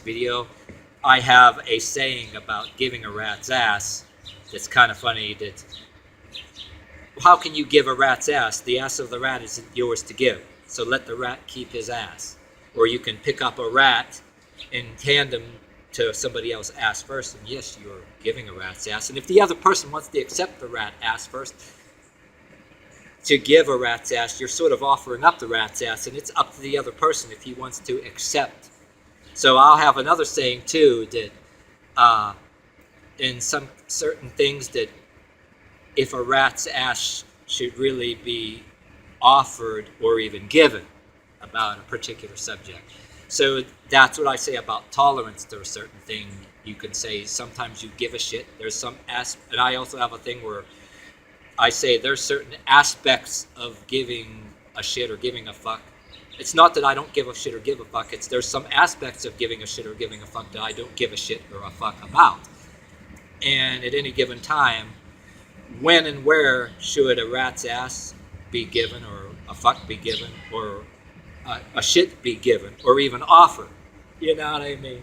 this video, I have a saying about giving a rat's ass that's kind of funny. That how can you give a rat's ass? The ass of the rat isn't yours to give, so let the rat keep his ass. Or you can pick up a rat in tandem to somebody else's ass first, and yes, you're giving a rat's ass. And if the other person wants to accept the rat ass first, to give a rat's ass, you're sort of offering up the rat's ass, and it's up to the other person if he wants to accept. So I'll have another saying too, that in some certain things, that if a rat's ass should really be offered or even given about a particular subject. So that's what I say about tolerance to a certain thing. You can say sometimes you give a shit. There's some and I also have a thing where I say there's certain aspects of giving a shit or giving a fuck. It's not that I don't give a shit or give a fuck. It's there's some aspects of giving a shit or giving a fuck that I don't give a shit or a fuck about. And at any given time, when and where should a rat's ass be given, or a fuck be given, or a shit be given, or even offered? You know what I mean?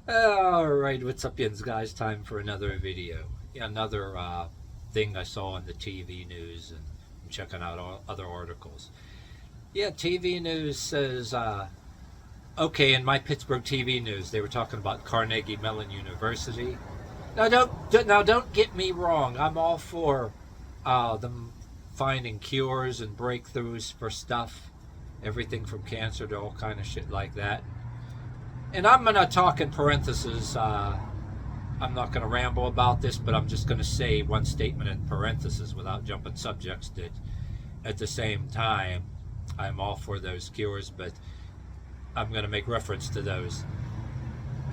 Alright, what's up, yins, guys? Time for another video. Yeah, another thing I saw on the TV news, and I'm checking out all other articles. Yeah, TV news says, okay, in my Pittsburgh TV news, they were talking about Carnegie Mellon University. Now don't get me wrong. I'm all for them finding cures and breakthroughs for stuff, everything from cancer to all kind of shit like that. And I'm gonna talk in parentheses. I'm not gonna ramble about this, but I'm just gonna say one statement in parentheses without jumping subjects. That at the same time, I'm all for those cures, but I'm gonna make reference to those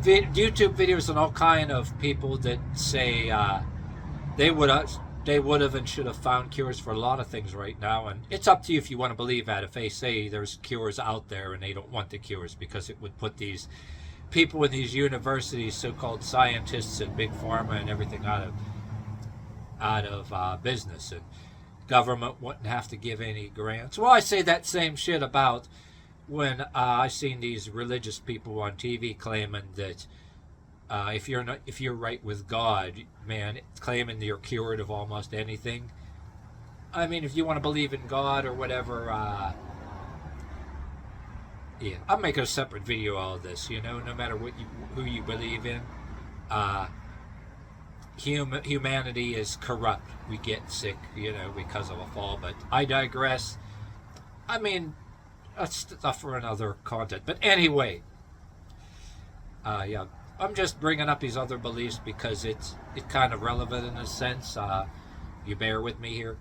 YouTube videos and all kind of people that say they would have and should have found cures for a lot of things right now. And it's up to you if you want to believe that. If they say there's cures out there and they don't want the cures, because it would put these people in these universities, so-called scientists and big pharma and everything out of business, and government wouldn't have to give any grants. Well, I say that same shit about when I seen these religious people on TV claiming that if you're right with God, man, claiming you're cured of almost anything. I mean, if you want to believe in God or whatever, yeah, I'm making a separate video of all this. You know, no matter who you believe in, humanity is corrupt. We get sick, you know, because of a fall. But I digress. I mean, that's stuff for another content. But anyway, yeah, I'm just bringing up these other beliefs because it's kind of relevant in a sense. You bear with me here.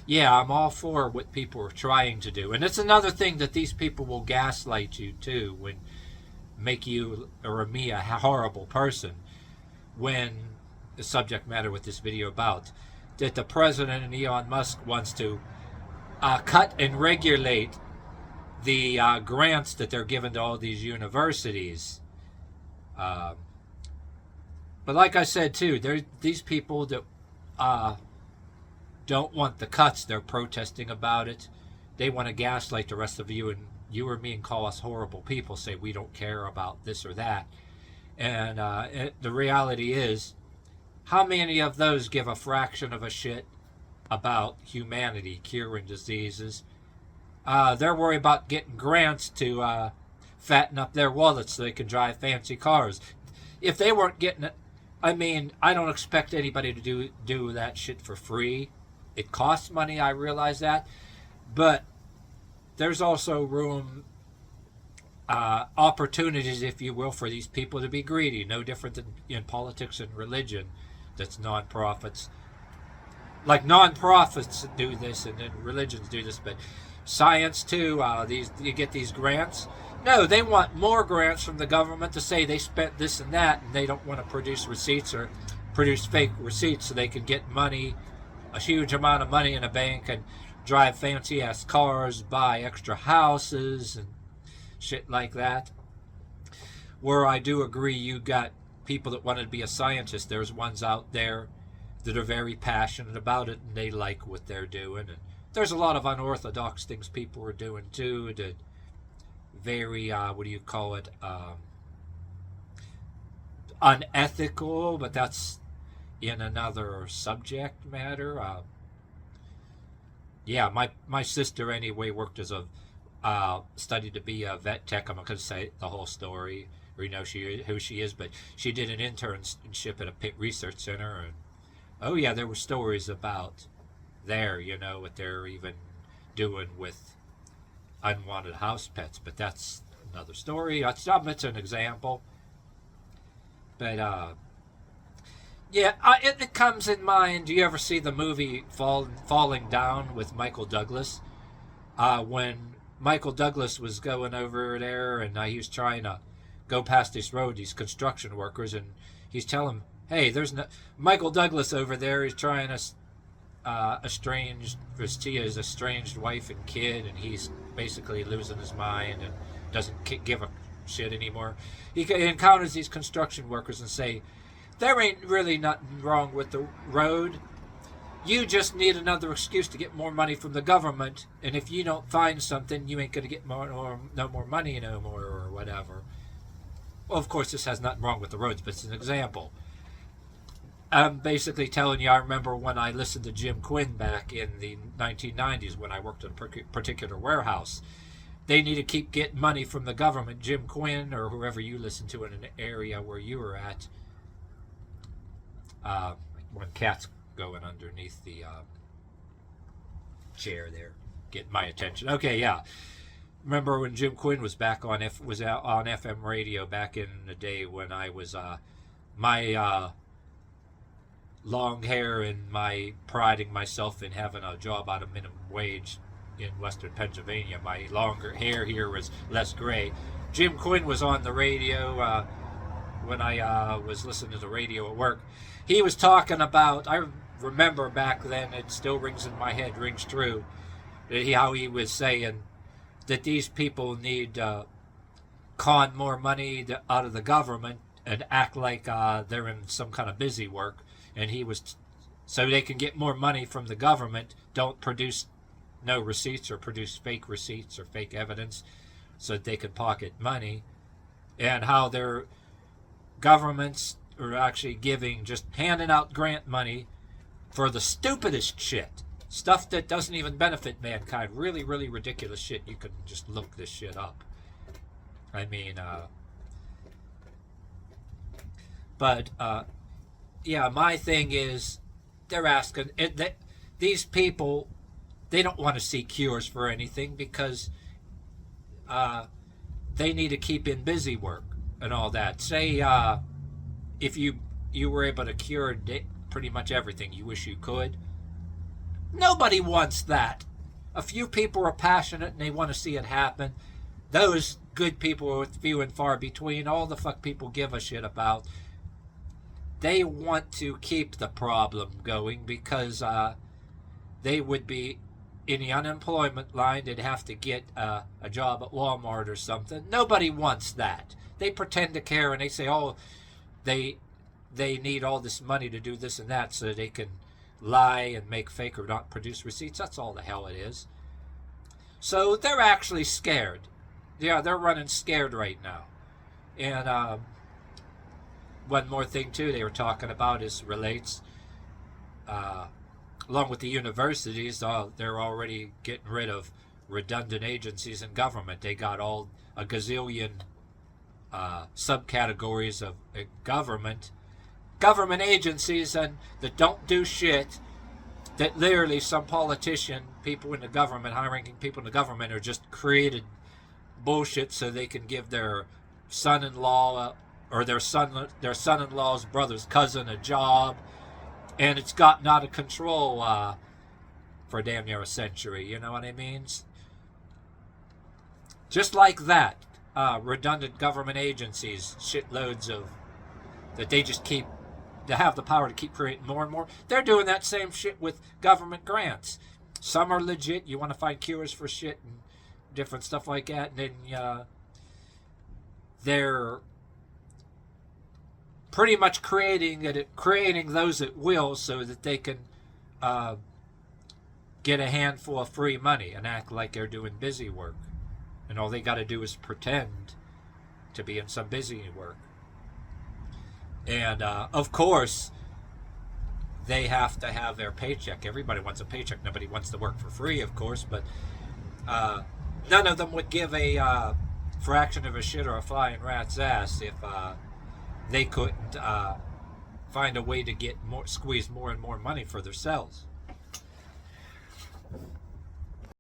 Yeah, I'm all for what people are trying to do. And it's another thing that these people will gaslight you too, when make you or me a horrible person, when the subject matter with this video about that the president and Elon Musk wants to cut and regulate the grants that they're given to all these universities. But like I said too, these people that don't want the cuts, they're protesting about it. They want to gaslight the rest of you, and you or me, and call us horrible people, say we don't care about this or that. And the reality is, how many of those give a fraction of a shit about humanity, curing diseases? They're worried about getting grants to fatten up their wallets so they can drive fancy cars. If they weren't getting it, I mean, I don't expect anybody to do that shit for free. It costs money, I realize that. But there's also room, opportunities, if you will, for these people to be greedy. No different than in politics and religion. That's non-profits. Like non-profits do this, and then religions do this, but science too, you get these grants. No, they want more grants from the government to say they spent this and that, and they don't want to produce receipts or produce fake receipts so they can get money, a huge amount of money in a bank, and drive fancy ass cars, buy extra houses and shit like that. Where I do agree, you got people that want to be a scientist. There's ones out there that are very passionate about it, and they like what they're doing. And there's a lot of unorthodox things people are doing too, that very, what do you call it, unethical, but that's in another subject matter. Yeah, my sister anyway worked as a studied to be a vet tech. I'm not going to say the whole story or who she is, but she did an internship at a pit research center, and oh yeah, there were stories about there, what they're even doing with unwanted house pets, but that's another story. It's an example, but yeah, it comes in mind. Do you ever see the movie Falling Down with Michael Douglas? When Michael Douglas was going over there and he was trying to go past this road, these construction workers, and he's telling, hey, there's no Michael Douglas over there. He's trying to estranged, Christia's estranged wife and kid, and he's basically losing his mind and doesn't give a shit anymore. He encounters these construction workers and say, there ain't really nothing wrong with the road. You just need another excuse to get more money from the government, and if you don't find something, you ain't going to get no more money no more, or whatever. Well, of course, this has nothing wrong with the roads, but it's an example. I'm basically telling you, I remember when I listened to Jim Quinn back in the 1990s when I worked at a particular warehouse. They need to keep getting money from the government. Jim Quinn, or whoever you listen to in an area where you were at, when cat's going underneath the chair there, getting my attention. Okay, yeah. Remember when Jim Quinn was back on was out on FM radio back in the day when I was my long hair and my priding myself in having a job out of minimum wage in Western Pennsylvania. My longer hair here was less gray. Jim Quinn was on the radio when I was listening to the radio at work. He was talking about, I remember back then, it still rings in my head, rings true, how he was saying that these people need con more money out of the government and act like they're in some kind of busy work. And he was, so they can get more money from the government, don't produce no receipts or produce fake receipts or fake evidence so that they can pocket money. And how their governments are actually just handing out grant money for the stupidest shit. Stuff that doesn't even benefit mankind. Really, really ridiculous shit. You can just look this shit up. I mean, yeah, my thing is, they're asking, these people, they don't want to see cures for anything because they need to keep in busy work and all that. Say, if you were able to cure pretty much everything you wish you could, nobody wants that. A few people are passionate and they want to see it happen. Those good people are few and far between. All the fuck people give a shit about, they want to keep the problem going because they would be in the unemployment line. They'd have to get a job at Walmart or something. Nobody wants that. They pretend to care and they say, oh, they need all this money to do this and that so they can lie and make fake or not produce receipts. That's all the hell it is. So they're actually scared. Yeah, they're running scared right now. And one more thing too they were talking about is relates along with the universities. They're already getting rid of redundant agencies in government. They got a gazillion subcategories of government agencies and that don't do shit, that literally some politician, people in the government, high-ranking people in the government, are just created bullshit so they can give their son-in-law or their son-in-law's brother's cousin a job, and it's gotten out of control for damn near a century. You know what I mean? Just like that, redundant government agencies, shitloads of that they just keep. They have the power to keep creating more and more. They're doing that same shit with government grants. Some are legit. You want to find cures for shit and different stuff like that, and then they're pretty much creating those at will so that they can get a handful of free money and act like they're doing busy work. And all they got to do is pretend to be in some busy work. And of course, they have to have their paycheck. Everybody wants a paycheck. Nobody wants to work for free, of course, but none of them would give a fraction of a shit or a flying rat's ass if they couldn't find a way to get more, squeeze more and more money for themselves.